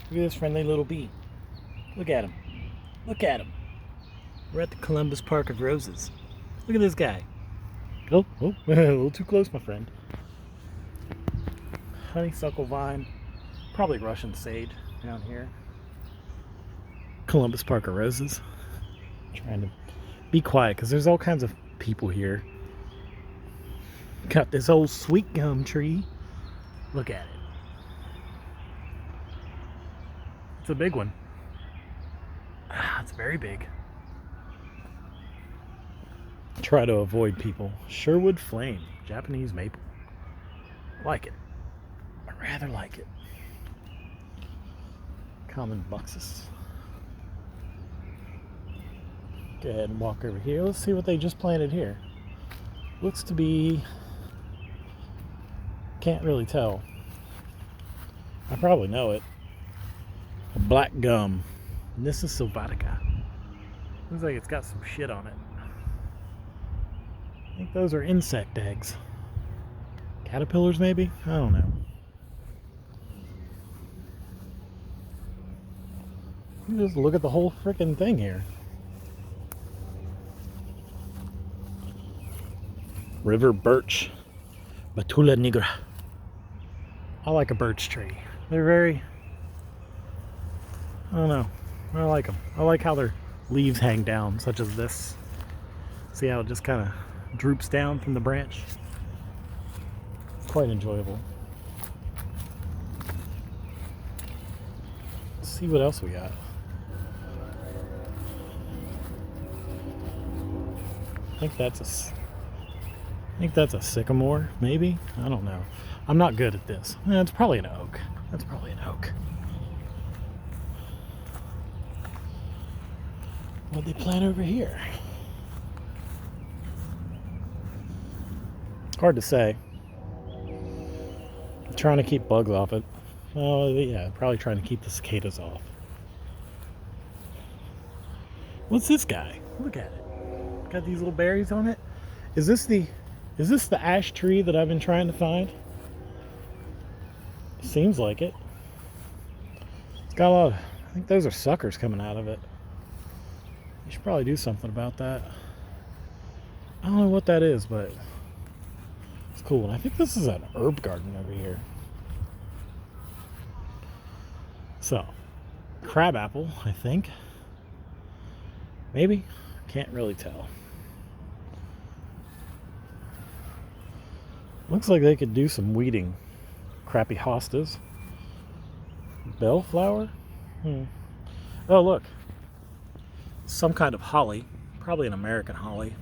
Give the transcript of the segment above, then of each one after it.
Look at this friendly little bee. Look at him. Look at him. We're at the Columbus Park of Roses. Look at this guy. Oh, a little too close, my friend. Honeysuckle vine. Probably Russian sage down here. Columbus Park of Roses. Trying to be quiet because there's all kinds of people here. Got this old sweet gum tree. Look at it. It's a big one. It's very big. Try to avoid people. Sherwood flame, Japanese maple. Like it. I rather like it. Common buxus. Go ahead and walk over here. Let's see what they just planted here. Looks to be... Can't really tell. I probably know it. A black gum. Nyssa sylvatica. Looks like it's got some shit on it. I think those are insect eggs. Caterpillars, maybe? I don't know. Just look at the whole freaking thing here. River birch. Betula nigra. I like a birch tree. They're very... I don't know. I like them. I like how their leaves hang down, such as this. See how it just kind of droops down from the branch? It's quite enjoyable. Let's see what else we got. I think that's a sycamore, maybe? I don't know. I'm not good at this. It's probably an oak. That's probably an oak. What'd they plant over here? Hard to say. I'm trying to keep bugs off it. Oh, yeah, probably trying to keep the cicadas off. What's this guy? Look at it. Got these little berries on it. Is this the ash tree that I've been trying to find? Seems like it. It's got a lot of, I think those are suckers coming out of it. You should probably do something about that. I don't know what that is, but it's cool. And I think this is an herb garden over here. So, crabapple, I think. Maybe. Can't really tell. Looks like they could do some weeding. Crappy hostas. Bellflower? Oh, look. Some kind of holly. Probably an American holly.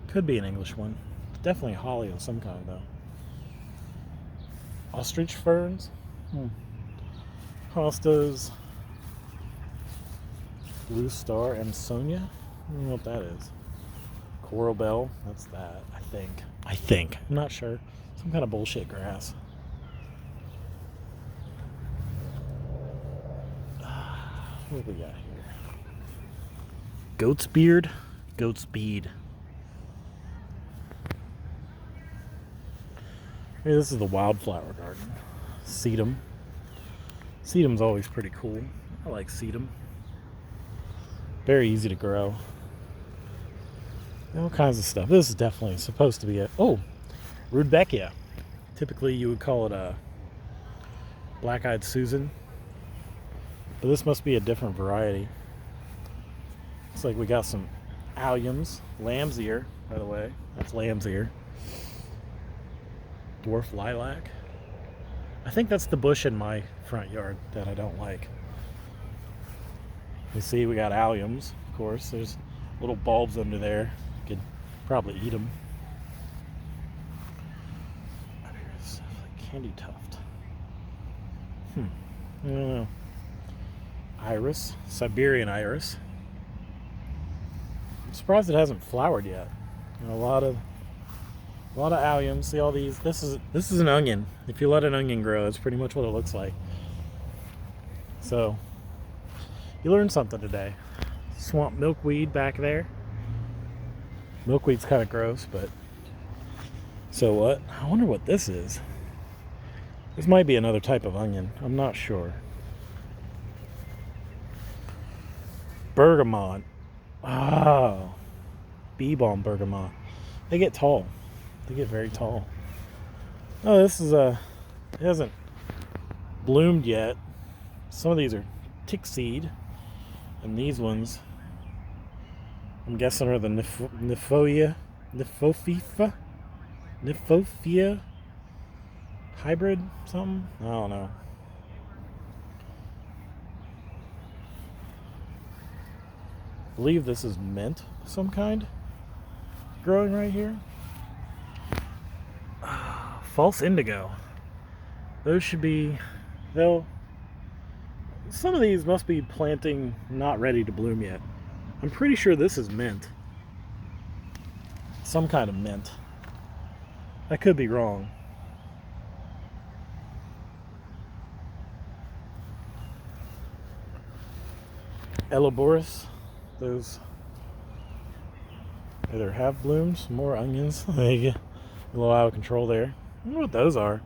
Could be an English one. Definitely a holly of some kind, though. Ostrich ferns? Hostas. Blue Star Amsonia? I don't know what that is. Coral bell? That's that, I think. I'm not sure. Some kind of bullshit grass. What do we got here? Goat's beard? Goat's bead. Hey, this is the wildflower garden. Sedum. Sedum's always pretty cool. I like sedum. Very easy to grow. All kinds of stuff. This is definitely supposed to be a... Oh! Rudbeckia. Typically you would call it a black-eyed Susan. But this must be a different variety. Looks like we got some alliums. Lamb's ear, by the way. That's lamb's ear. Dwarf lilac. I think that's the bush in my front yard that I don't like. You see, we got alliums, of course. There's little bulbs under there. You could probably eat them. Up here is like candy tuft. I don't know. Iris, Siberian iris. I'm surprised it hasn't flowered yet. A lot of alliums. See all these? This is an onion. If you let an onion grow, that's pretty much what it looks like. So, you learned something today. Swamp milkweed back there. Milkweed's kind of gross, but so what? I wonder what this is. This might be another type of onion. I'm not sure. Bergamot. Oh, bee balm bergamot. They get tall. They get very tall. Oh, this is it hasn't bloomed yet. Some of these are tick seed, and these ones, I'm guessing, are the Nymphophia hybrid something. I don't know. I believe this is mint of some kind growing right here. False indigo. Those should be, some of these must be planting not ready to bloom yet. I'm pretty sure this is mint. Some kind of mint. I could be wrong. Eleboris. Those either have blooms, more onions. They get a little out of control there. I don't know what those are.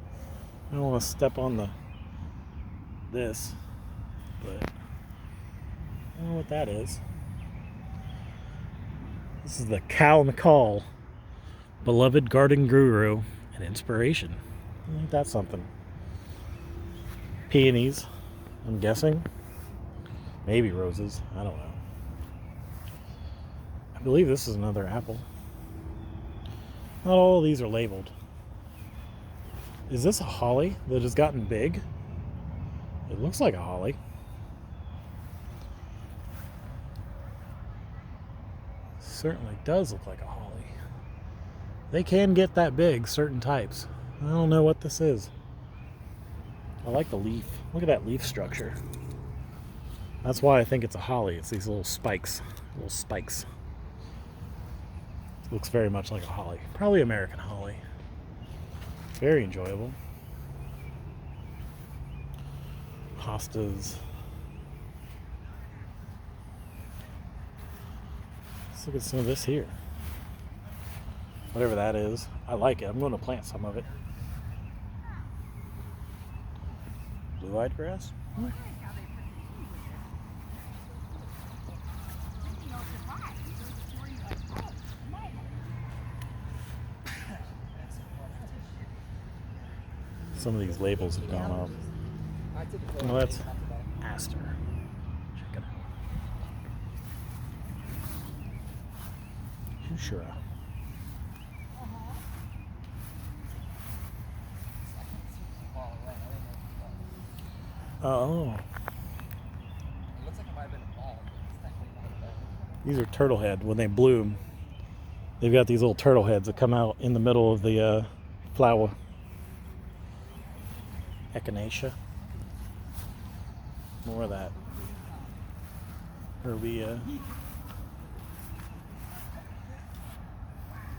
I don't want to step on this, but I don't know what that is. This is the Cal McCall, beloved garden guru and inspiration. I think that's something. Peonies, I'm guessing. Maybe roses. I don't know. I believe this is another apple. Not all of these are labeled. Is this a holly that has gotten big? It looks like a holly. Certainly does look like a holly. They can get that big, certain types. I don't know what this is. I like the leaf. Look at that leaf structure. That's why I think it's a holly. It's these little spikes. Little spikes. Looks very much like a holly. Probably American holly. Very enjoyable. Hostas. Let's look at some of this here. Whatever that is. I like it. I'm going to plant some of it. Blue-eyed grass? Some of these labels have gone up. Well, that's aster. Check it out. Fuchsia. Oh. These are turtle head. When they bloom, they've got these little turtle heads that come out in the middle of the flower. Echinacea. More of that. Herbia.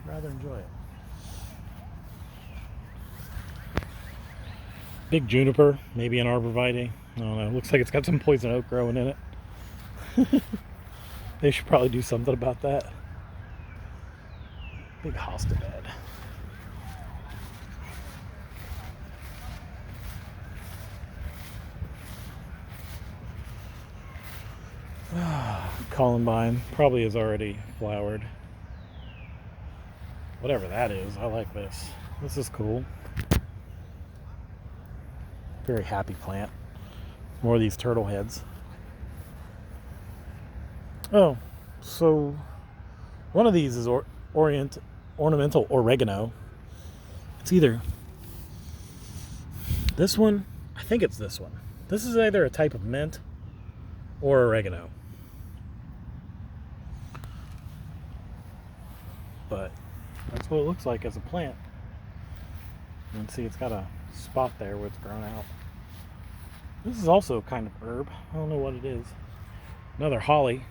Rather enjoy it. Big juniper, maybe an arborvitae. I don't know. Looks like it's got some poison oak growing in it. They should probably do something about that. Big hosta bed. Columbine probably is already flowered. Whatever that is, I like this. This is cool. Very happy plant. More of these turtle heads. Oh, so one of these is ornamental oregano. It's either this one, I think it's this one. This is either a type of mint or oregano. But that's what it looks like as a plant. You can see it's got a spot there where it's grown out. This is also kind of herb. I don't know what it is. Another holly.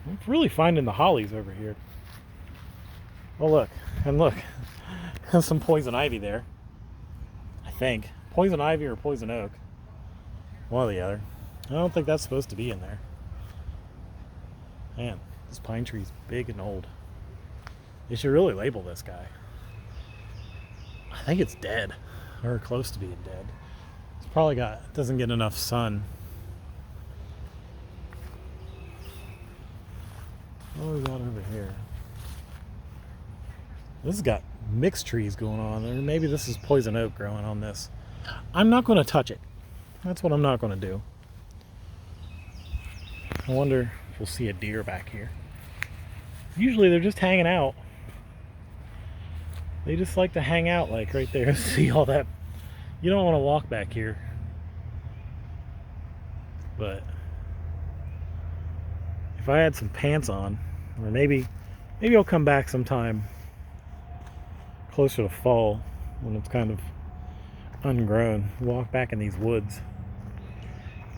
I'm really finding the hollies over here. Oh, look. And look. There's some poison ivy there. I think. Poison ivy or poison oak. One or the other. I don't think that's supposed to be in there. Man, this pine tree's big and old. They should really label this guy. I think it's dead. Or close to being dead. It's probably doesn't get enough sun. What we got over here? This has got mixed trees going on, or maybe this is poison oak growing on this. I'm not going to touch it. That's what I'm not going to do. I wonder if we'll see a deer back here. Usually they're just hanging out. They just like to hang out, like right there. See all that? You don't want to walk back here. But if I had some pants on, or maybe I'll come back sometime closer to fall when it's kind of ungrown. Walk back in these woods.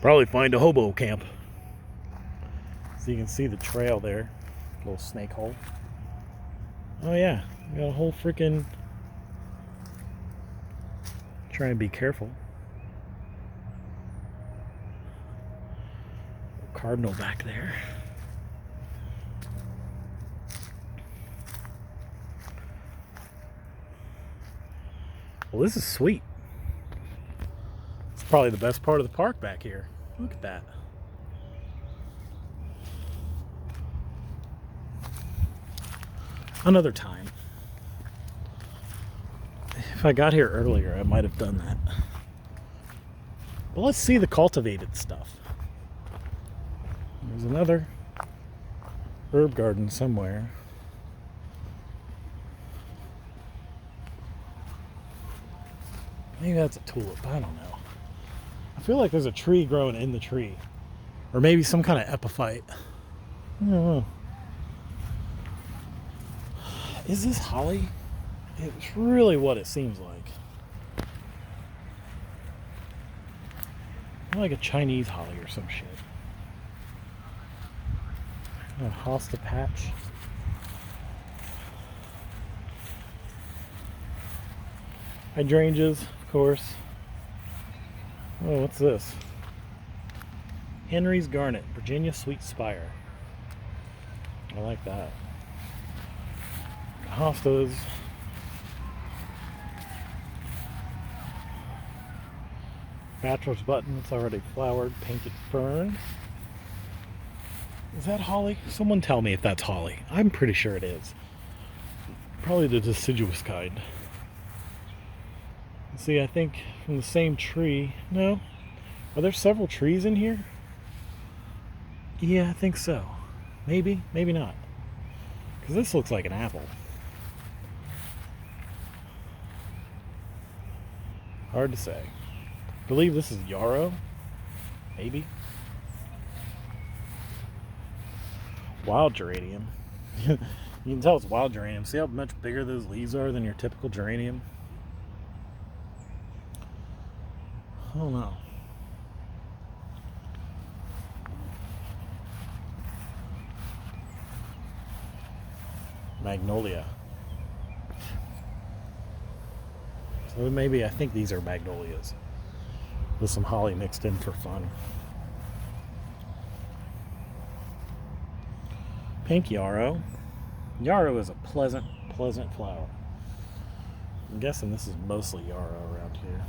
Probably find a hobo camp. So you can see the trail there. Little snake hole. Oh yeah, we got a whole freaking... Try and be careful. Cardinal back there. Well, this is sweet. It's probably the best part of the park back here. Look at that. Another time. If I got here earlier, I might have done that. But let's see the cultivated stuff. There's another herb garden somewhere. Maybe that's a tulip. I don't know. I feel like there's a tree growing in the tree. Or maybe some kind of epiphyte. I don't know. Is this holly? It's really what it seems like. Like a Chinese holly or some shit. A hosta patch. Hydrangeas, of course. Oh, what's this? Henry's Garnet, Virginia Sweet Spire. I like that. Hostas. Bachelor's button, it's already flowered. Painted fern. Is that holly? Someone tell me if that's holly. I'm pretty sure it is. Probably the deciduous kind. See, I think from the same tree. No? Are there several trees in here? Yeah, I think so. Maybe, maybe not. Because this looks like an apple. Hard to say. I believe this is yarrow. Maybe. Wild geranium. You can tell it's wild geranium. See how much bigger those leaves are than your typical geranium? I don't know. Magnolia. So maybe I think these are magnolias with some holly mixed in for fun. Pink yarrow. Yarrow is a pleasant flower. I'm guessing this is mostly yarrow around here.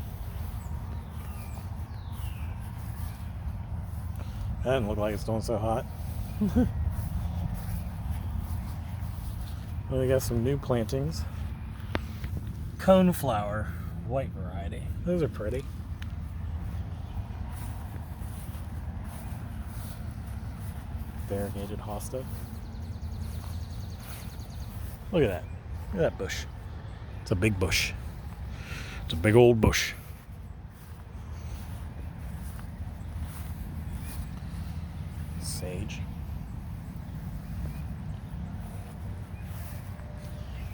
That doesn't look like it's doing so hot. Well, we got some new plantings. Coneflower, white variety. Those are pretty. Variegated hosta. Look at that. Look at that bush. It's a big bush. It's a big old bush. Sage.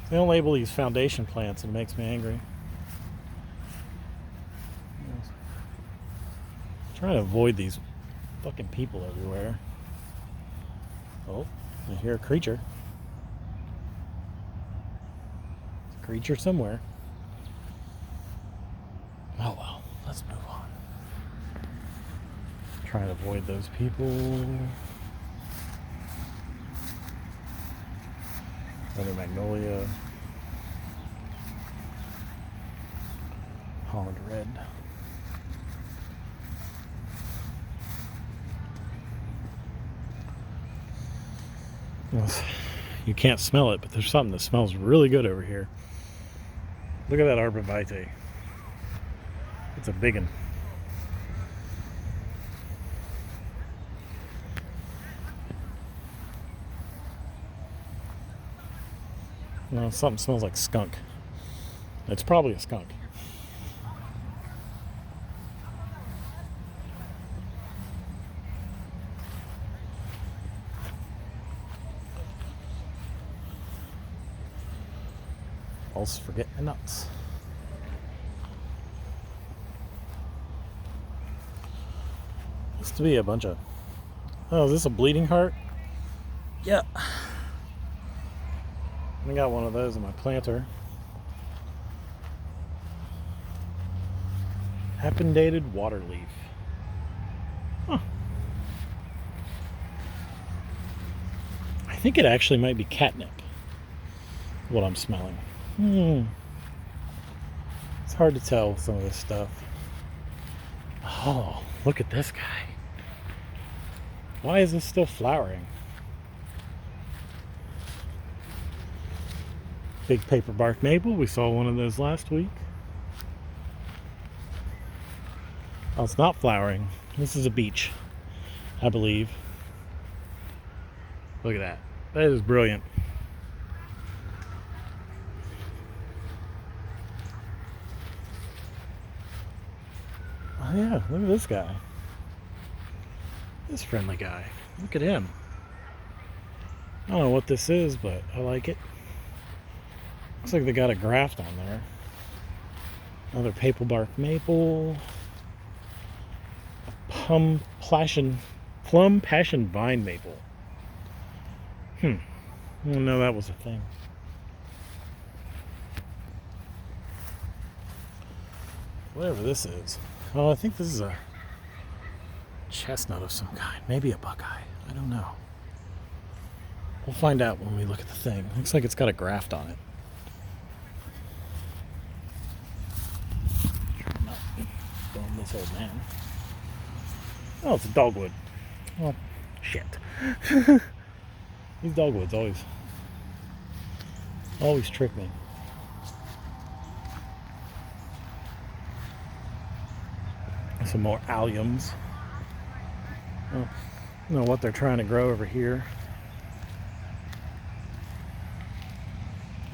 They don't label these foundation plants and it makes me angry. I'm trying to avoid these fucking people everywhere. Oh, I hear a creature. There's a creature somewhere. Oh well, let's move on. Try to avoid those people. Another magnolia. Holland red. You can't smell it, but there's something that smells really good over here. Look at that arborvitae. It's a big one. No, something smells like skunk. It's probably a skunk. Also forget the nuts. Used to be a bunch of... Oh, is this a bleeding heart? Yeah. I got one of those in my planter. Appendated water leaf. Huh. I think it actually might be catnip. What I'm smelling. It's hard to tell with some of this stuff. Oh, look at this guy. Why is this still flowering? Big paper bark maple. We saw one of those last week. Oh, it's not flowering. This is a beech, I believe. Look at that. That is brilliant. Oh yeah, look at this guy. This friendly guy. Look at him. I don't know what this is, but I like it. Looks like they got a graft on there. Another paper bark maple. Plum passion vine maple. I didn't know that was a thing. Whatever this is. Oh, I think this is a chestnut of some kind. Maybe a buckeye. I don't know. We'll find out when we look at the thing. Looks like it's got a graft on it. Try not to bone this old man. Oh, it's a dogwood. Oh, shit. These dogwoods always trick me. Some more alliums. Oh, I don't know what they're trying to grow over here.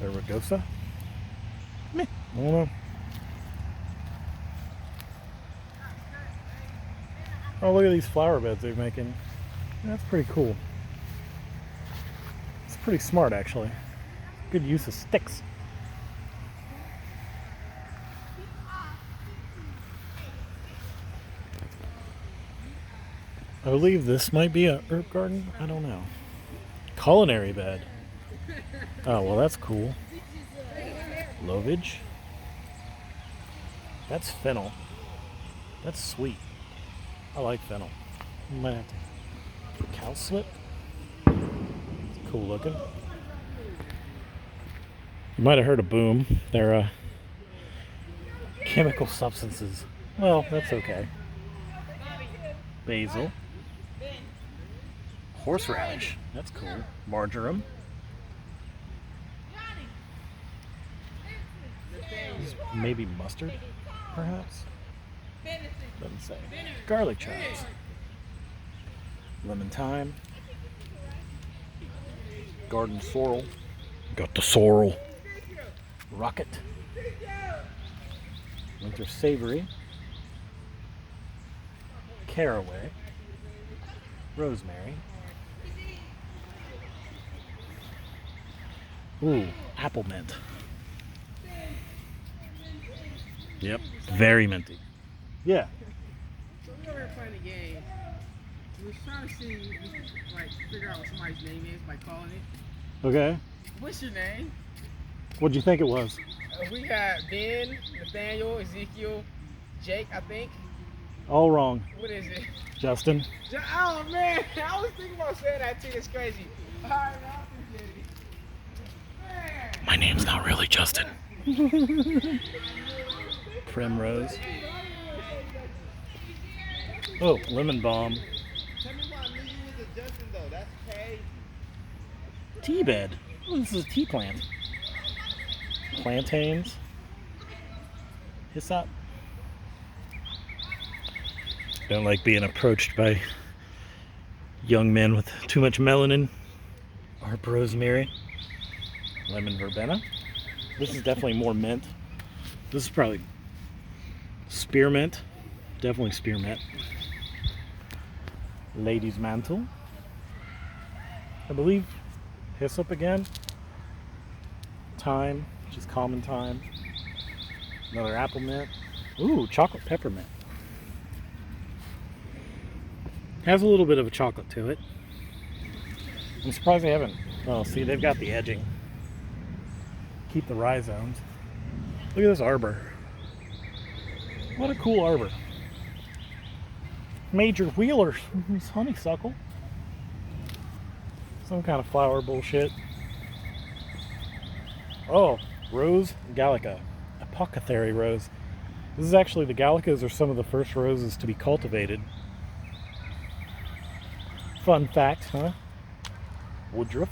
Rugosa? Meh, I don't know. Oh, look at these flower beds they're making. That's pretty cool. It's pretty smart, actually. Good use of sticks. I believe this might be a herb garden. I don't know. Culinary bed. Oh, well, that's cool. Lovage. That's fennel. That's sweet. I like fennel. You might have to. Cowslip. It's cool looking. You might have heard a boom. They're chemical substances. Well, that's okay. Basil. Horseradish. That's cool. Marjoram. Maybe mustard, perhaps? Doesn't say. Garlic chives. Lemon thyme. Garden sorrel. Got the sorrel. Rocket. Winter savory. Caraway. Rosemary. Ooh, apple mint. Yep, very minty. Yeah. So we were playing a game. We was trying to see, like, figure out what somebody's name is by calling it. Okay. What's your name? What'd you think it was? We got Ben, Nathaniel, Ezekiel, Jake, I think. All wrong. What is it? Justin. Oh man, I was thinking about saying that too. It's crazy. All right, I appreciate it. Man. My name's not really Justin. Primrose. Oh, lemon balm. Tell me why I knew you was a Justin though. That's crazy. tea bed. Oh, this is a tea plant. Plantains. Hyssop. Don't like being approached by young men with too much melanin. Harp rosemary. Lemon verbena. This is definitely more mint. This is probably spearmint. Definitely spearmint. Lady's mantle. I believe hyssop again. Thyme, which is common thyme. Another apple mint. Ooh, chocolate peppermint. Has a little bit of a chocolate to it. I'm surprised they haven't. Oh, see, they've got the edging. Keep the rhizomes. Look at this arbor. What a cool arbor. Major Wheeler. It's honeysuckle. Some kind of flower bullshit. Oh, Rose Gallica. Apothecary rose. This is actually, the Gallicas are some of the first roses to be cultivated. Fun fact, huh? Woodruff.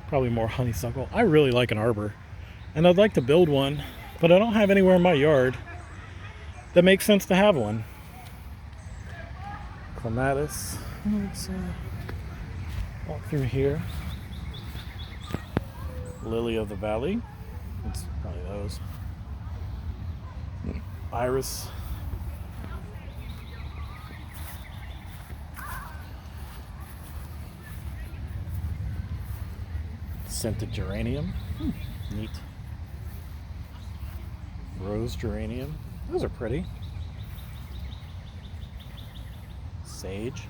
Probably more honeysuckle. I really like an arbor. And I'd like to build one, but I don't have anywhere in my yard that makes sense to have one. Clematis. Let's walk through here. Lily of the Valley. It's probably those. Iris. Scented geranium. Neat. Rose geranium. Those are pretty. Sage.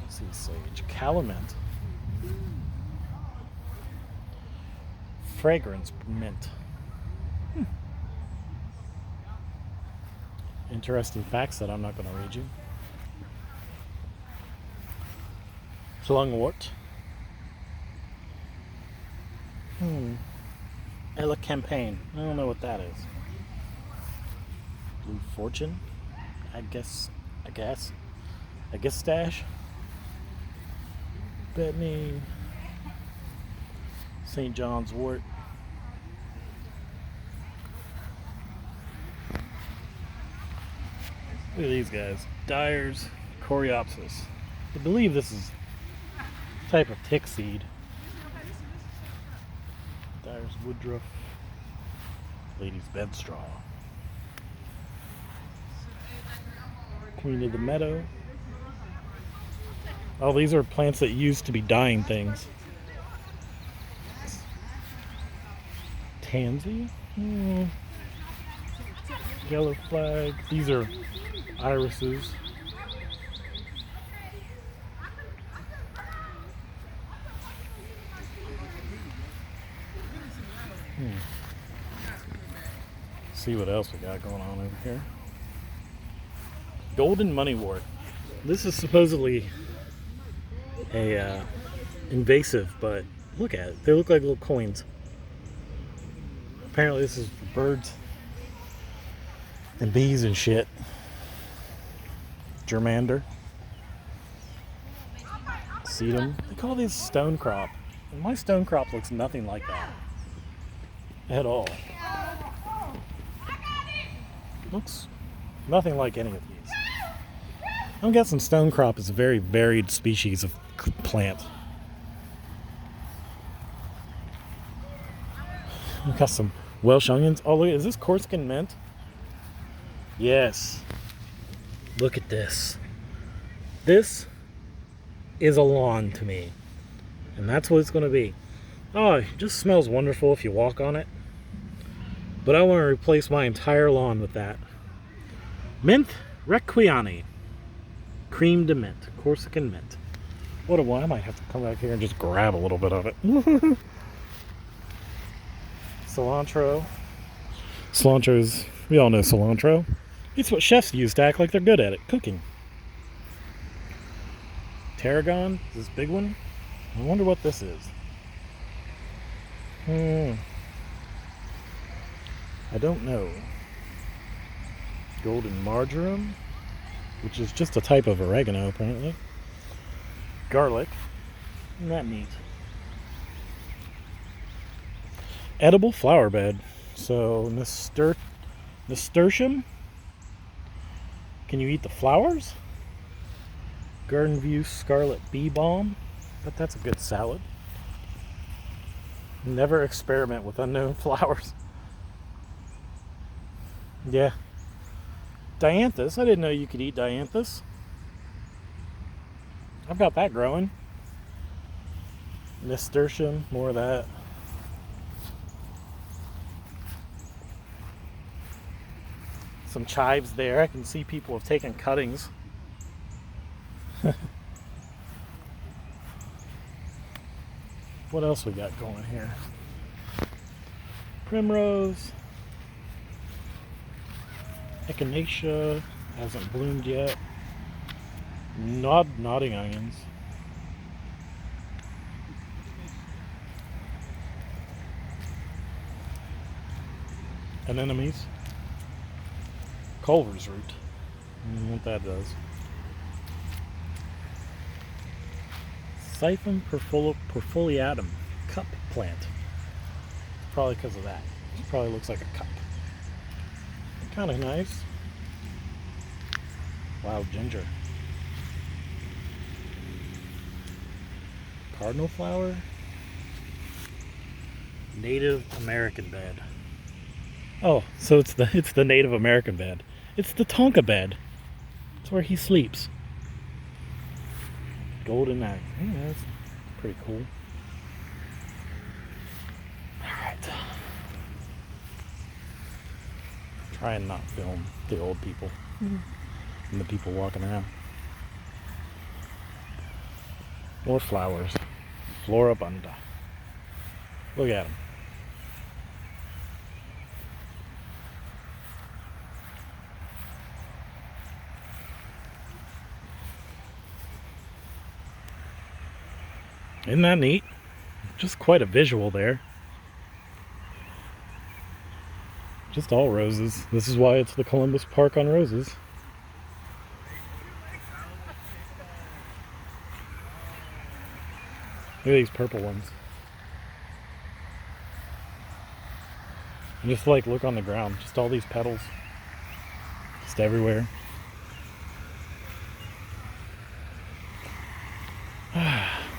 Let's see, sage. Calamint. Fragrance mint. Interesting facts that I'm not going to read you. Plungwort. Ella Campaign. I don't know what that is. Blue Fortune. I guess. Stash. Bethany. St. John's wort. Look at these guys. Dyer's Coreopsis. I believe this is a type of tick seed. Dyer's Woodruff. Lady's Bedstraw. Queen of the Meadow. Oh, these are plants that used to be dying things. Tansy? Yellow flag. These are irises. See what else we got going on over here. Golden moneywort. This is supposedly a invasive, but look at it. They look like little coins. Apparently this is for birds and bees and shit. Germander. Sedum. They call these stone crop. And my stone crop looks nothing like that. At all. Looks nothing like any of these. I'm guessing stone crop is a very varied species of plant. We've got some Welsh onions. Oh, look, is this Corsican mint? Yes. Look at this. This is a lawn to me. And that's what it's going to be. Oh, it just smells wonderful if you walk on it. But I want to replace my entire lawn with that. Mint Requiani. Cream de mint. Corsican mint. What a one. I might have to come back here and just grab a little bit of it. Cilantro. Cilantro's, we all know cilantro. It's what chefs use to act like they're good at it, cooking. Tarragon, this big one. I wonder what this is. I don't know. Golden marjoram, which is just a type of oregano apparently. garlic. Isn't that neat? Edible flower bed. So nasturtium. Can you eat the flowers? Garden View Scarlet Bee Balm. But that's a good salad. Never experiment with unknown flowers. Yeah. Dianthus. I didn't know you could eat dianthus. I've got that growing. Nasturtium, more of that. Some chives there. I can see people have taken cuttings. What else we got going here? Primrose. Echinacea hasn't bloomed yet. Nodding onions. Anemones. Culver's root. I don't know what that does. Siphon perfoliatum cup plant. Probably because of that. It probably looks like a cup. Kind of nice. Wild ginger. Cardinal flower. Native American bed. Oh, so it's the Native American bed. It's the Tonka bed. It's where he sleeps. Golden axe. Yeah, that's pretty cool. Alright. Try and not film the old people and the people walking around. More flowers. Floribunda. Look at them. Isn't that neat? Just quite a visual there. Just all roses. This is why it's the Columbus Park on Roses. Look at these purple ones. And just like look on the ground. Just all these petals. Just everywhere.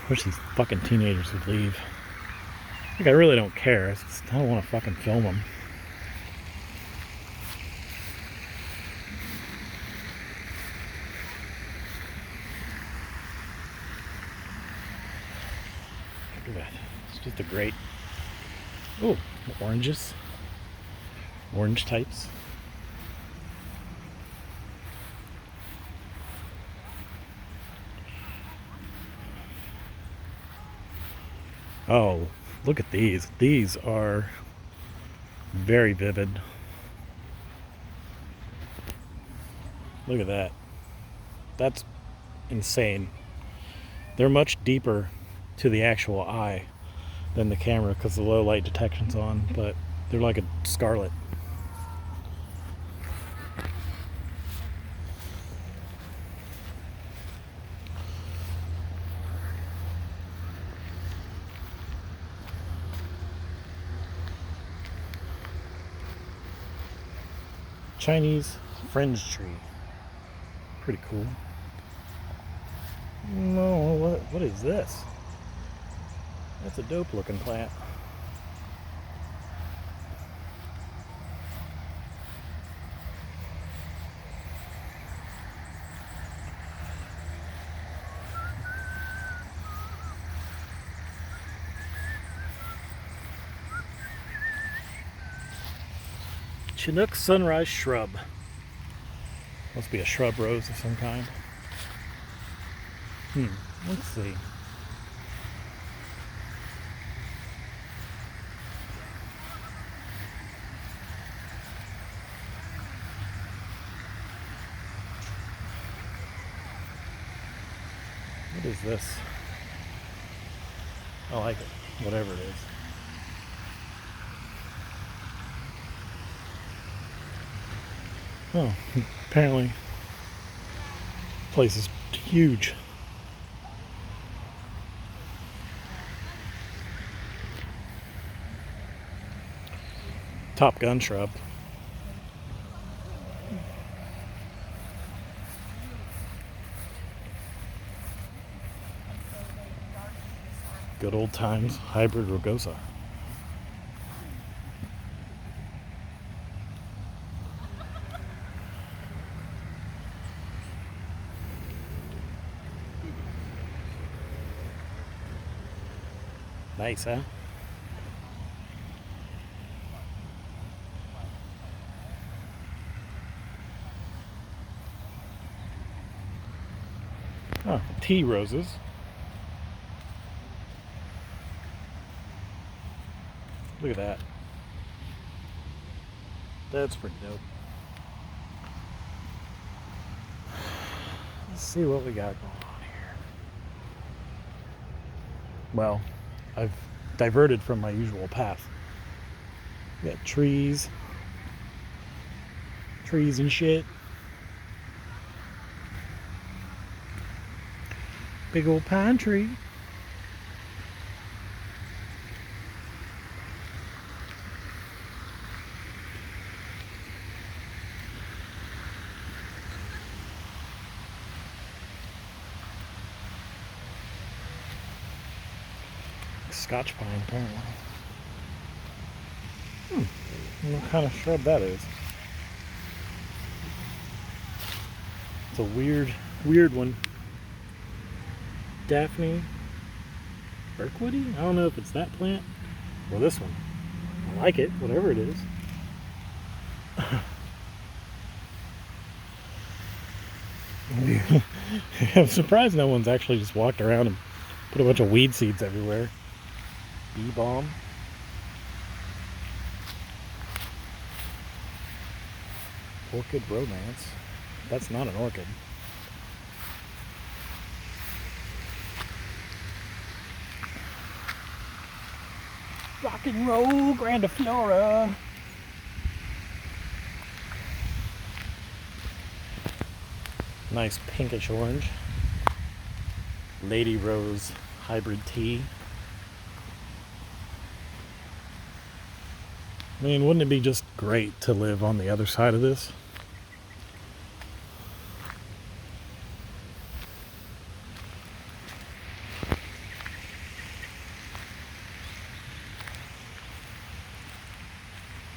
Wish these fucking teenagers would leave. Like, I really don't care. I don't want to fucking film them. Look at that. It's just a great... Oh, oranges. Orange types. Oh, look at these. These are very vivid. Look at that. That's insane. They're much deeper to the actual eye than the camera because the low light detection's on, but they're like a scarlet. Chinese fringe tree. Pretty cool. No, what is this? That's a dope looking plant. Chinook sunrise shrub. Must be a shrub rose of some kind. Let's see. What is this? I like it, whatever it is. Oh, apparently the place is huge. Top Gun shrub. Good old times hybrid rugosa. Nice, huh? Oh, tea roses. Look at that. That's pretty dope. Let's see what we got going on here. Well, I've diverted from my usual path. We got trees and shit. Big old pine tree. Scotch pine, apparently. I don't know what kind of shrub that is. It's a weird one. Daphne Birkwoody? I don't know if it's that plant or this one. I like it, whatever it is. I'm surprised no one's actually just walked around and put a bunch of weed seeds everywhere. Bee balm. Orchid romance. That's not an orchid. Rock and roll grandiflora. Nice pinkish orange. Lady Rose hybrid tea. I mean, wouldn't it be just great to live on the other side of this?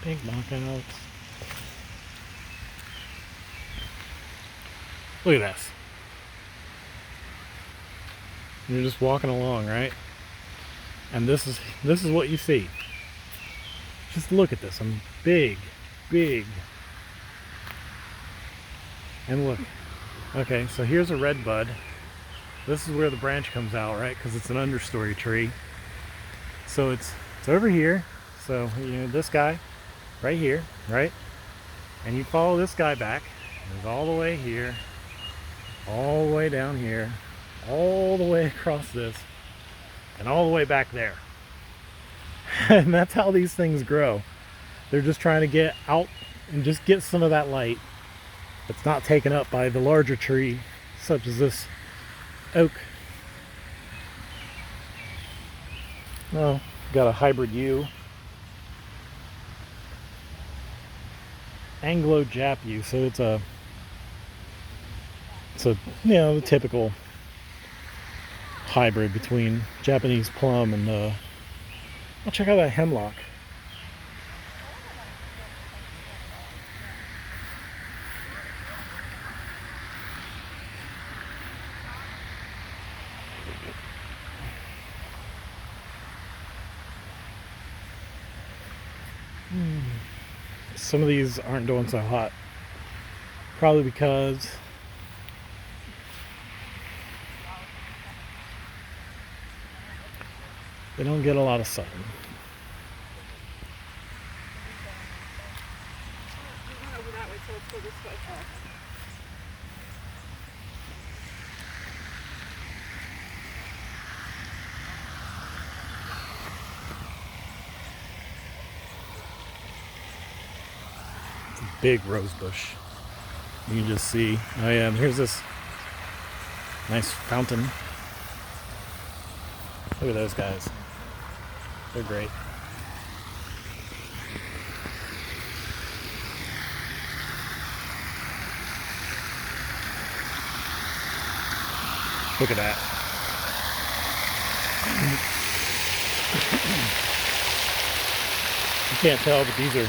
Pink knockouts. Look at this. You're just walking along, right? And this is what you see. Just look at this. I'm big. And look. Okay, so here's a red bud. This is where the branch comes out, right? Because it's an understory tree. So it's over here. So, you know, this guy right here, right? And you follow this guy back. It's all the way here, all the way down here, all the way across this, and all the way back there. And that's how these things grow. They're just trying to get out and just get some of that light that's not taken up by the larger tree, such as this oak. Oh, got a hybrid yew. Anglo-Jap yew, so it's a you know, the typical hybrid between Japanese plum and oh, check out that hemlock. Some of these aren't doing so hot. Probably because they don't get a lot of sun. Big rose bush. You can just see. Oh yeah, and here's this nice fountain. Look at those guys. They're great. Look at that. You can't tell, but these are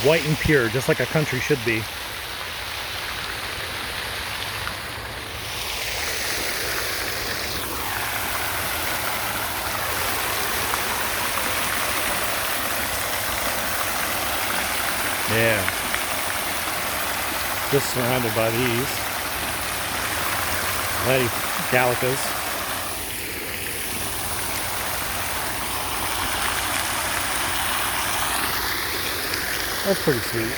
white and pure, just like a country should be. Yeah. Just surrounded by these. Lady Gallicas. That's pretty sweet.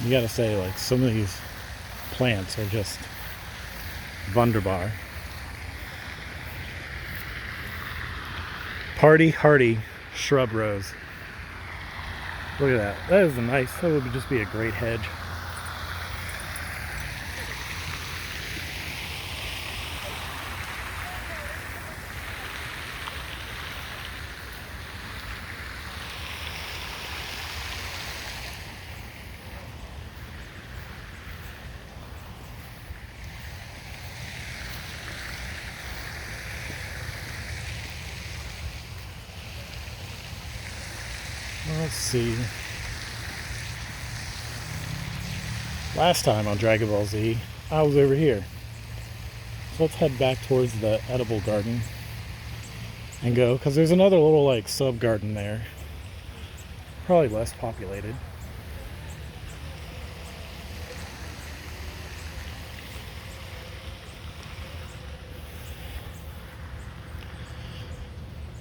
You gotta say, like, some of these plants are just wunderbar. Party hardy shrub rose. Look at that. That is a nice, that would just be a great hedge. Let's see. Last time on Dragon Ball Z, I was over here. So let's head back towards the edible garden and go, because there's another little like sub garden there. Probably less populated.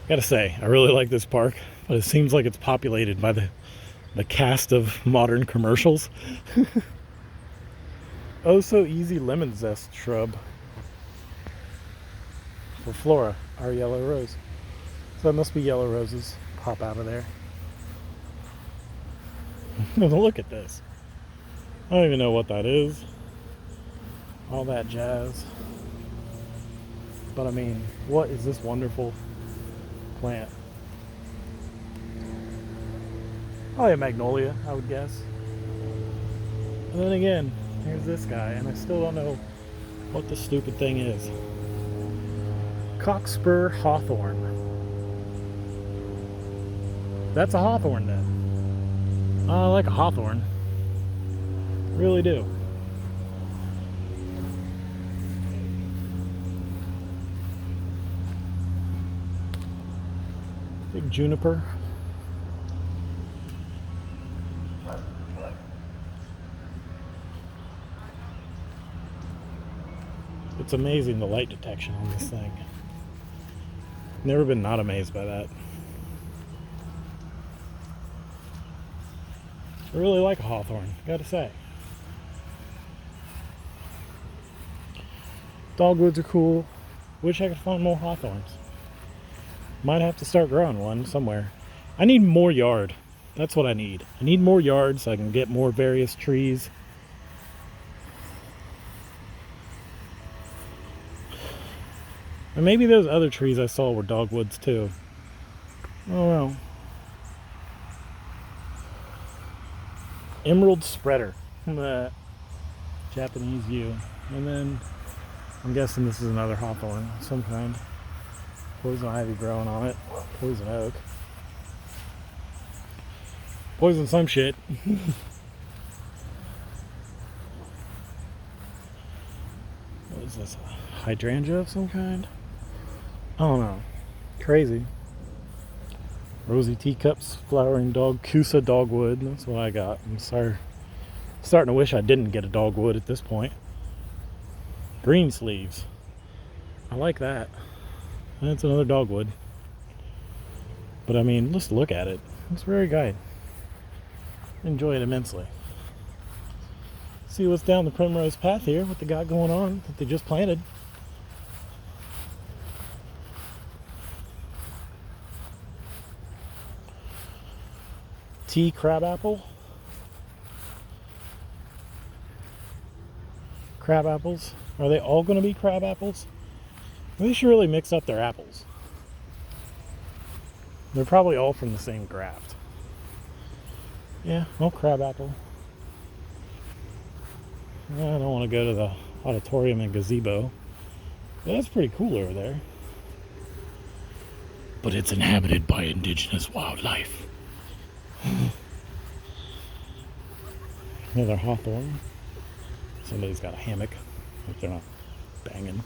Gotta say, I really like this park, but it seems like it's populated by the cast of modern commercials. Oh, so easy lemon zest shrub for Flora, our yellow rose. So it must be yellow roses pop out of there. Look at this. I don't even know what that is. All that jazz. But I mean, what is this wonderful plant? Probably a magnolia, I would guess. And then again, here's this guy, and I still don't know what the stupid thing is. Cockspur hawthorn. That's a hawthorn then. I like a hawthorn. Really do. Big juniper. It's amazing the light detection on this thing. Never been not amazed by that. I really like a hawthorn, gotta say. Dogwoods are cool. Wish I could find more hawthorns. Might have to start growing one somewhere. I need more yard. That's what I need. I need more yard so I can get more various trees. And maybe those other trees I saw were dogwoods too. Oh well. Emerald spreader. Japanese yew. And then I'm guessing this is another hawthorn of some kind. Poison ivy growing on it. Poison oak. Poison some shit. What is this? A hydrangea of some kind? I don't know. Crazy. Rosy teacups, flowering dog, Kusa dogwood. That's what I got. I'm starting to wish I didn't get a dogwood at this point. Green sleeves. I like that. That's another dogwood. But I mean, let's look at it. It's very good. Enjoy it immensely. See what's down the primrose path here, what they got going on that they just planted. Tea crabapple. crab apples. Are they all going to be crab apples? They should really mix up their apples. They're probably all from the same graft. Yeah, no crab apple. I don't want to go to the auditorium and gazebo. But that's pretty cool over there. But it's inhabited by indigenous wildlife. Another hawthorn. Somebody's got a hammock. If they're not banging.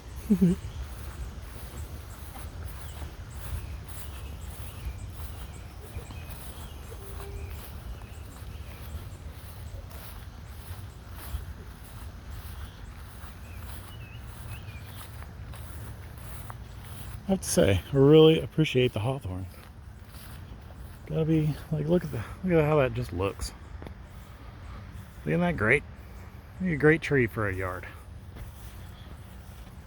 I have to say, I really appreciate the hawthorn. Gotta be like, look at how that just looks. Isn't that great? A great tree for a yard.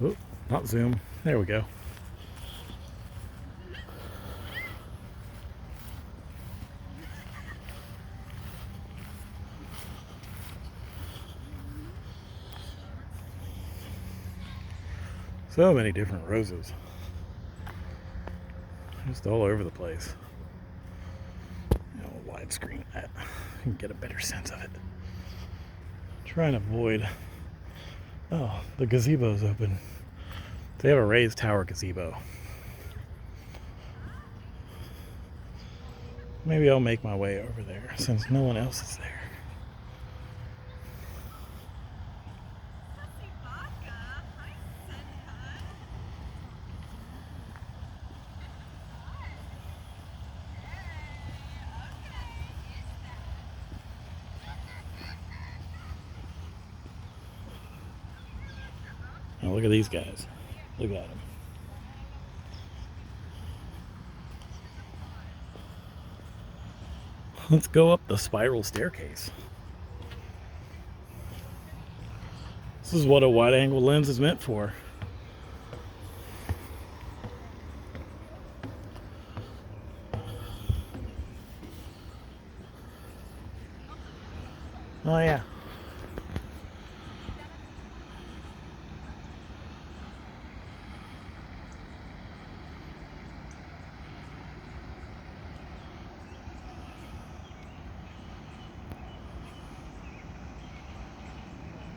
Oh, not zoom. There we go. So many different roses. Just all over the place. I'll widescreen that and get a better sense of it. Try and avoid. Oh, the gazebo's open. They have a raised tower gazebo. Maybe I'll make my way over there since no one else is there. Now look at these guys. Look at them. Let's go up the spiral staircase. This is what a wide angle lens is meant for. Oh yeah.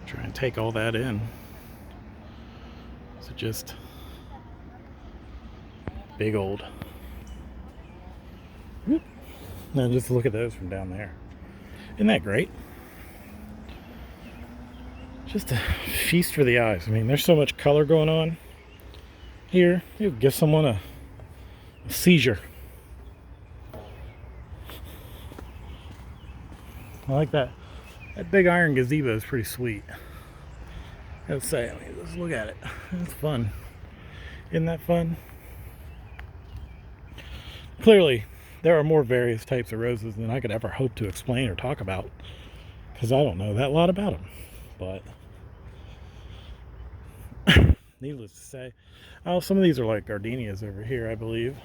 Try and take all that in. So just big old. Whoop. Now just look at those from down there. Isn't that great? Just a feast for the eyes. I mean, there's so much color going on here. It'll give someone a seizure. I like that. That big iron gazebo is pretty sweet. I'd say, I mean, let's look at it. It's fun. Isn't that fun? Clearly, there are more various types of roses than I could ever hope to explain or talk about, because I don't know that lot about them. But needless to say, oh, some of these are like gardenias over here, I believe.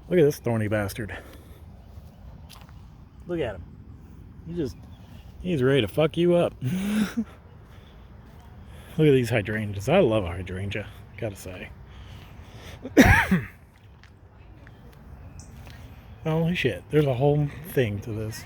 Look at this thorny bastard. Look at him. He's ready to fuck you up. Look at these hydrangeas. I love a hydrangea, gotta say. Holy shit, there's a whole thing to this.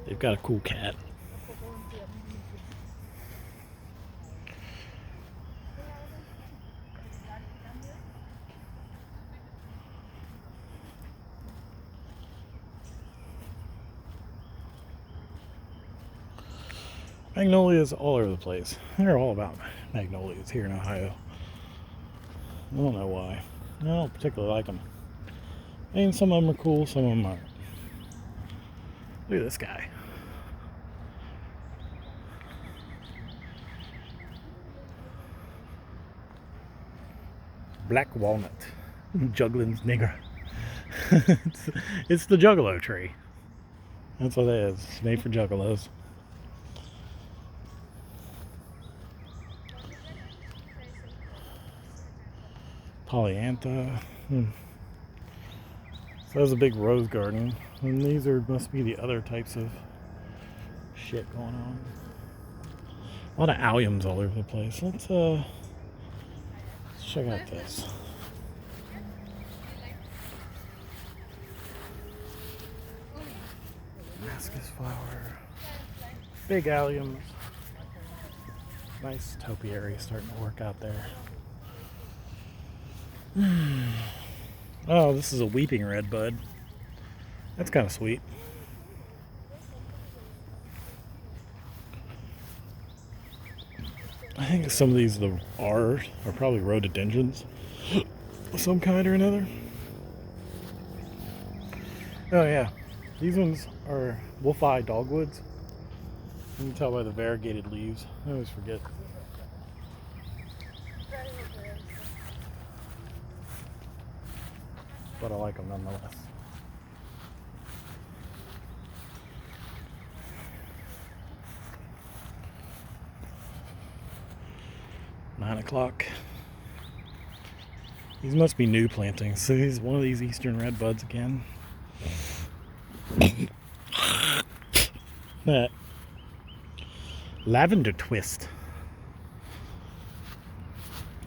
They've got a cool cat. Magnolias all over the place. They're all about magnolias here in Ohio. I don't know why. I don't particularly like them. I mean, some of them are cool, some of them aren't. Look at this guy. Black walnut. Jugglin's nigger. it's the juggalo tree. That's what it is. It's made for juggalos. Polyantha. So there's a big rose garden. And these must be the other types of shit going on. A lot of alliums all over the place. Let's check out this. Damascus flower. Big alliums. Nice topiary starting to work out there. Oh, this is a weeping red bud. That's kind of sweet. I think some of these are probably rhododendrons of some kind or another. Oh yeah, these ones are wolf-eye dogwoods. You can tell by the variegated leaves. I always forget. But I like them nonetheless. Nine o'clock. These must be new plantings. So he's one of these eastern red buds again. That lavender twist.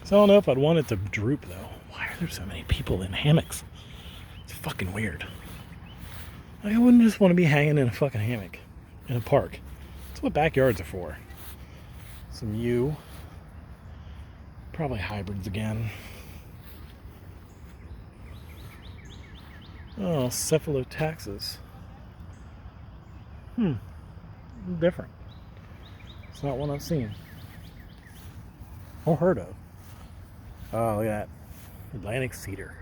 So I don't know if I'd want it to droop though. Why are there so many people in hammocks? It's fucking weird. Like, I wouldn't just want to be hanging in a fucking hammock in a park. That's what backyards are for. Some yew. Probably hybrids again. Oh, cephalotaxis. Different. It's not one I've seen or heard of. Oh, look at that. Atlantic cedar.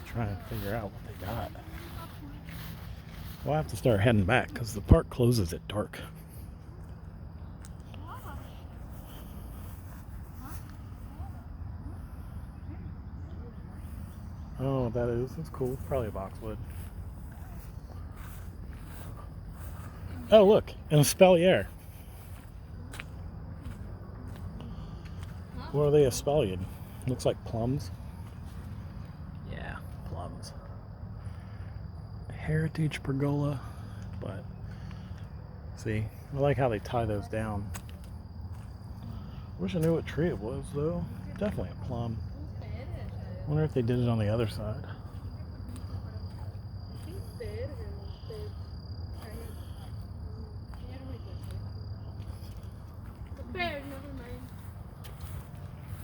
Trying to figure out what they got. We'll have to start heading back because the park closes at dark. Oh, what that is. That's cool. Probably a boxwood. Oh, look. An espalier. What are they espaliered? Looks like plums. Yeah, plums. Heritage pergola. But, see, I like how they tie those down. Wish I knew what tree it was, though. Definitely a plum. Wonder if they did it on the other side.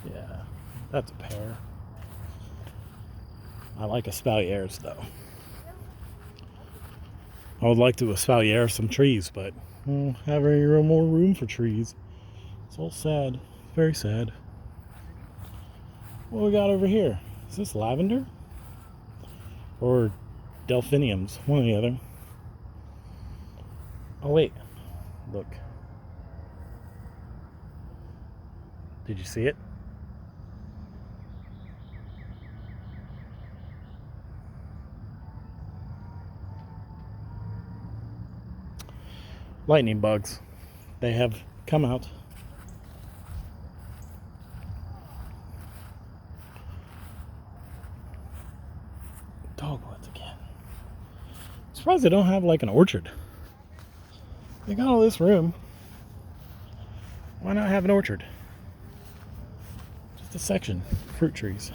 Yeah, that's a pear. I like espaliers though. I would like to espalier some trees, but I don't have any more room for trees. It's all sad. Very sad. What we got over here? Is this lavender? Or delphiniums? One or the other. Oh wait. Look. Did you see it? Lightning bugs. They have come out. Dogwoods again. I'm surprised they don't have like an orchard. They got all this room. Why not have an orchard? Just a section. Fruit trees.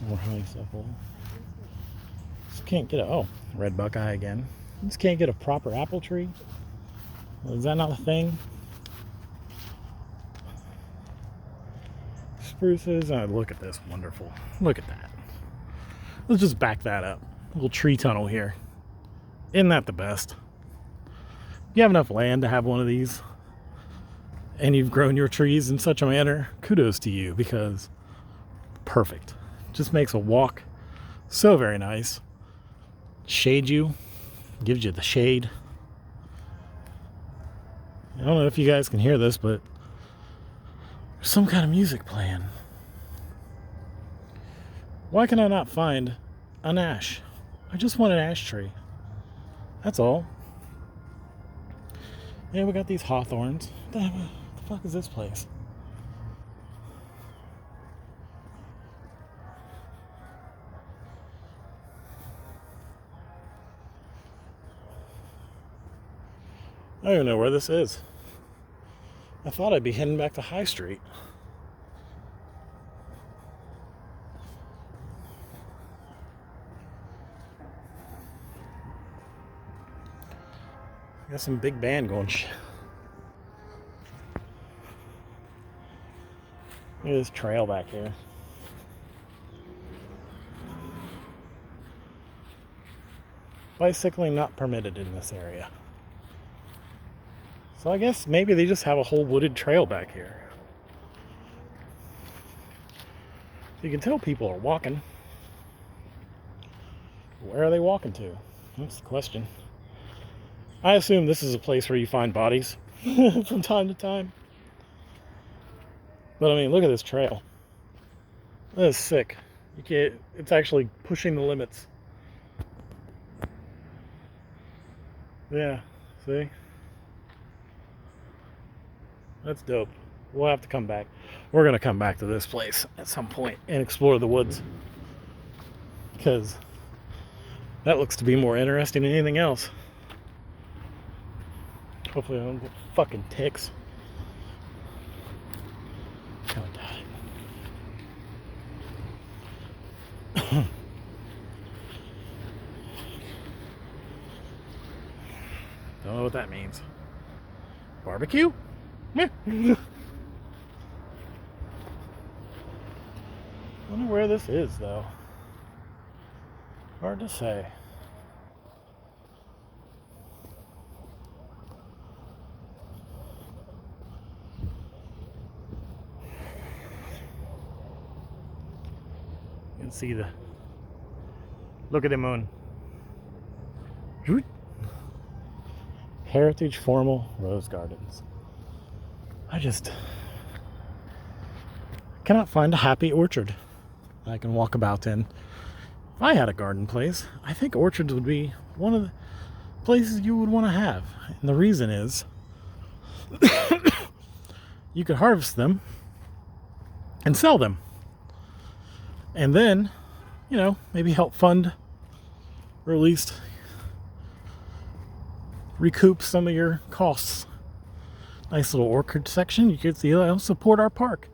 More honeysuckle. Just can't get a red buckeye again. Just can't get a proper apple tree. Is that not a thing? Spruces. Oh, look at this. Wonderful. Look at that. Let's just back that up. A little tree tunnel here. Isn't that the best? You have enough land to have one of these, and you've grown your trees in such a manner. Kudos to you, because perfect. Just makes a walk so very nice. Shade you. Gives you the shade. I don't know if you guys can hear this, but there's some kind of music playing. Why can I not find an ash? I just want an ash tree. That's all. Yeah, we got these hawthorns. What the fuck is this place? I don't even know where this is. I thought I'd be heading back to High Street. Got some big band going. Look at this trail back here. Bicycling not permitted in this area. So I guess maybe they just have a whole wooded trail back here. You can tell people are walking. Where are they walking to? That's the question. I assume this is a place where you find bodies from time to time. But I mean, look at this trail. That is sick. You can't, it's actually pushing the limits. Yeah, see? That's dope. We'll have to come back. We're going to come back to this place at some point and explore the woods. Because that looks to be more interesting than anything else. Hopefully I don't get fucking ticks. Oh, God. Don't know what that means. Barbecue? Meh. Wonder where this is, though. Hard to say. You can see the... Look at the moon. Heritage Formal Rose Gardens. I just cannot find a happy orchard I can walk about in. If I had a garden place, I think orchards would be one of the places you would want to have. And the reason is you could harvest them and sell them. And then, you know, maybe help fund or at least recoup some of your costs. Nice little orchard section. You could see, support our park.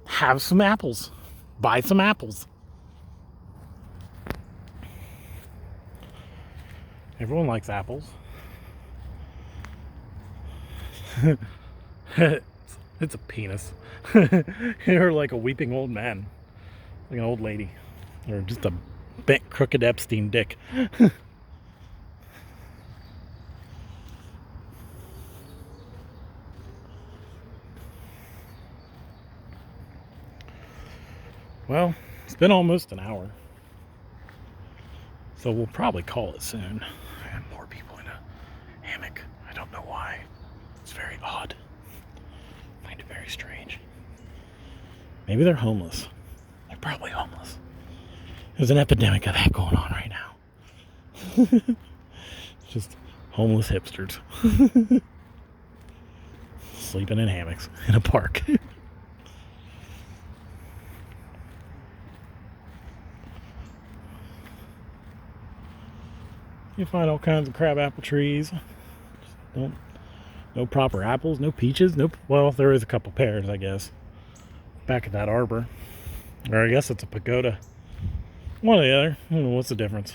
Have some apples. Buy some apples. Everyone likes apples. It's a penis. You're like a weeping old man. Like an old lady. Or just a bent, crooked Epstein dick. Well, it's been almost an hour. So we'll probably call it soon. I got more people in a hammock. I don't know why. It's very odd. I find it very strange. Maybe they're homeless. They're probably homeless. There's an epidemic of that going on right now. It's just homeless hipsters. Sleeping in hammocks in a park. You find all kinds of crabapple trees. No proper apples, no peaches, well, there is a couple pears, I guess. Back at that arbor. Or I guess it's a pagoda. One or the other. I don't know what's the difference.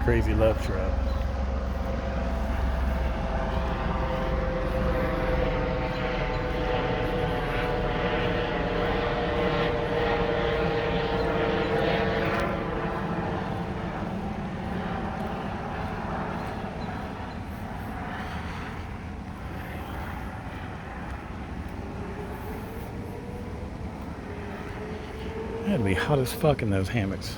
Crazy love truck. It'd be hot as fuck in those hammocks.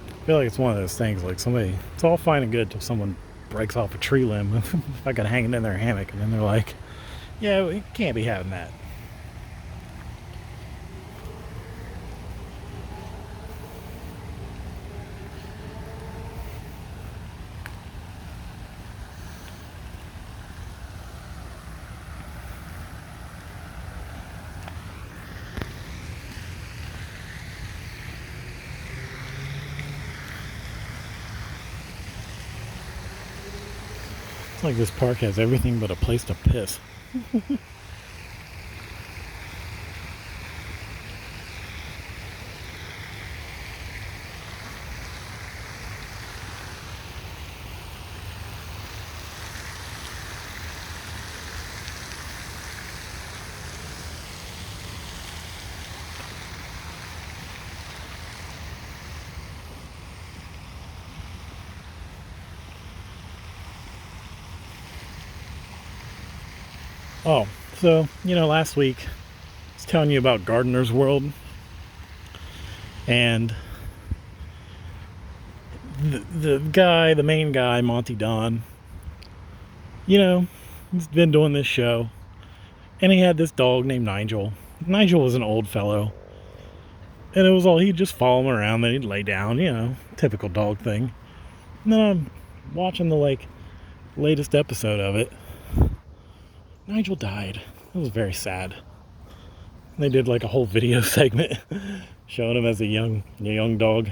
I feel like it's one of those things, like somebody, it's all fine and good till someone breaks off a tree limb fucking hanging in their hammock, and then they're like, yeah, we can't be having that. It's like this park has everything but a place to piss. Oh, so, last week I was telling you about Gardener's World, and the main guy, Monty Don, he's been doing this show, and he had this dog named Nigel. Nigel was an old fellow, and it was all, he'd just follow him around, then he'd lay down, typical dog thing. And then I'm watching the, latest episode of it. Nigel died. It was very sad. They did a whole video segment showing him as a young dog,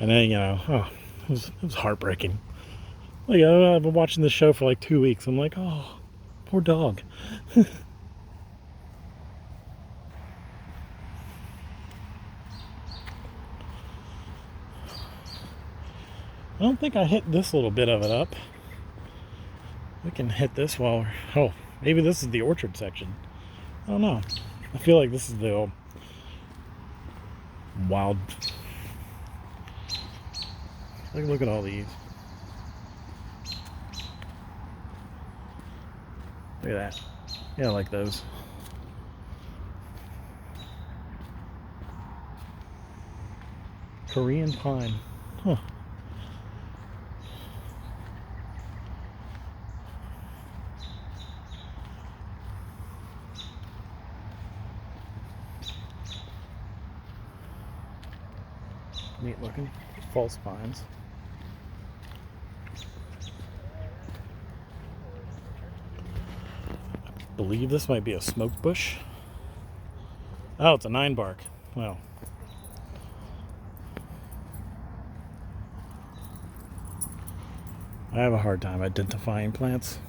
and then it was heartbreaking. I've been watching this show for 2 weeks. I'm like, oh, poor dog. I don't think I hit this little bit of it up. We can hit this while we're... Oh, maybe this is the orchard section. I don't know. I feel like this is the old wild... Look at all these. Look at that. Yeah, I like those. Korean pine. Huh. Neat looking. False pines. I believe this might be a smoke bush. Oh, it's a 9-bark. Well. I have a hard time identifying plants.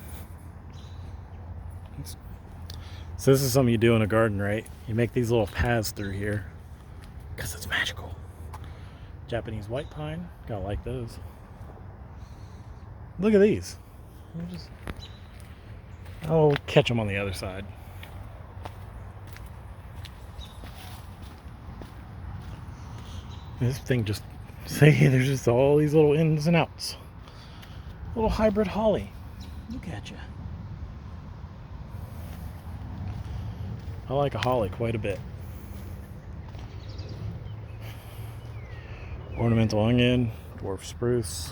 So this is something you do in a garden, right? You make these little paths through here because it's magical. Japanese white pine, gotta like those. Look at these. I'll catch them on the other side. This thing just, see, there's just all these little ins and outs. Little hybrid holly. Look at you. I like a holly quite a bit. Ornamental onion, dwarf spruce,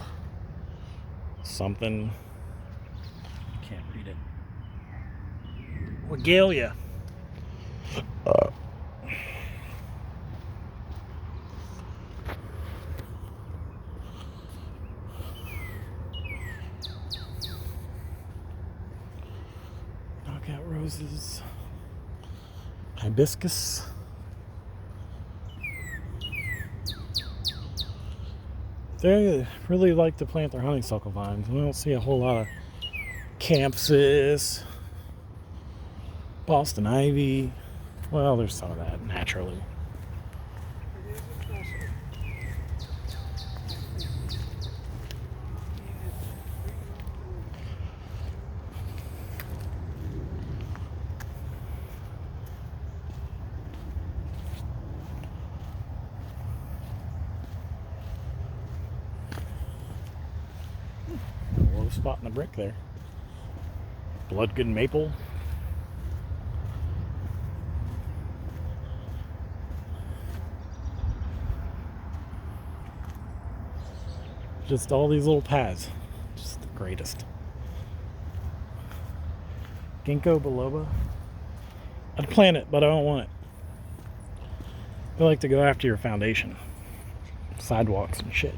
something, can't read it. Regalia. Knockout roses, hibiscus. They really like to plant their honeysuckle vines. We don't see a whole lot of campsis. Boston ivy. Well, there's some of that naturally. A low spot in the brick there. Bloodgood maple. Just all these little paths. Just the greatest. Ginkgo biloba. I'd plant it, but I don't want it. I like to go after your foundation. Sidewalks and shit.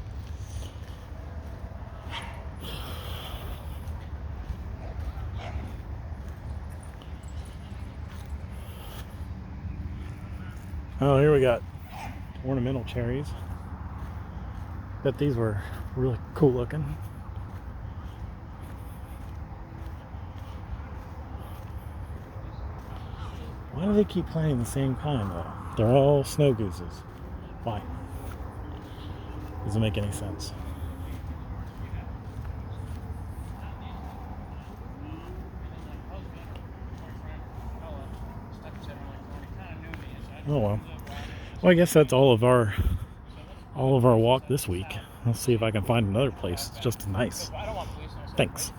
Oh, here we got ornamental cherries. Bet these were really cool looking. Why do they keep planting the same kind though? They're all snow gooses. Why? Doesn't make any sense. Oh well. Well, I guess that's all of our walk this week. I'll see if I can find another place just as nice. Thanks.